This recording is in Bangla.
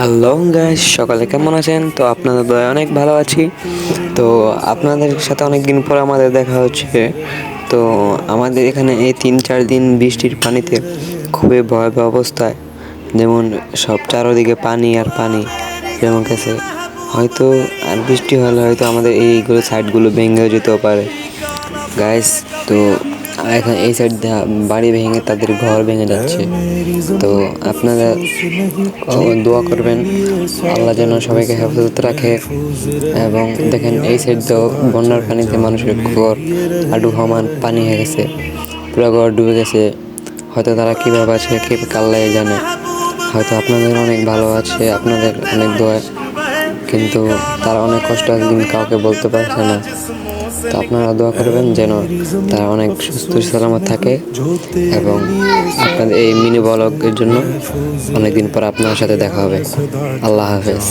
হ্যালো গাইস, সকালে কেমন আছেন? তো আপনাদের দয়ায় অনেক ভালো আছি। তো আপনাদের সাথে অনেক দিন পর আমাদের দেখা হচ্ছে। তো আমাদের এখানে এই 3-4 দিন বৃষ্টির পানিতে খুবই ভয়াবহ অবস্থায়, যেমন সব চারদিকে পানি আর পানি যেমন গেছে। হয়তো আর বৃষ্টি হলে হয়তো আমাদের এইগুলো সাইডগুলো ভেঙেও যেতেও পারে গাইস। তো এখন এই সাইড বাড়ি ভেঙে তাদের ঘর ভেঙে যাচ্ছে। তো আপনারা দোয়া করবেন আল্লাহ যেন সবাইকে হেফাজত রাখে। এবং দেখেন এই সাইড তো বন্যার পানিতে মানুষের ঘর আডু সমান পানি হয়ে গেছে, পুরো ঘর ডুবে গেছে। হয়তো তারা কীভাবে আছে কে আল্লাহ জানে। হয়তো আপনাদের অনেক ভালো আছে, আপনাদের অনেক দোয়া, কিন্তু তারা অনেক কষ্ট একদিন কাউকে বলতে পারছে না। তো আপনারা দোয়া করবেন যেন তারা অনেক সুস্থ সালামত থাকে। এবং আপনাদের এই মিনি ব্লগের জন্য অনেকদিন পর আপনার সাথে দেখা হবে। আল্লাহ হাফেজ।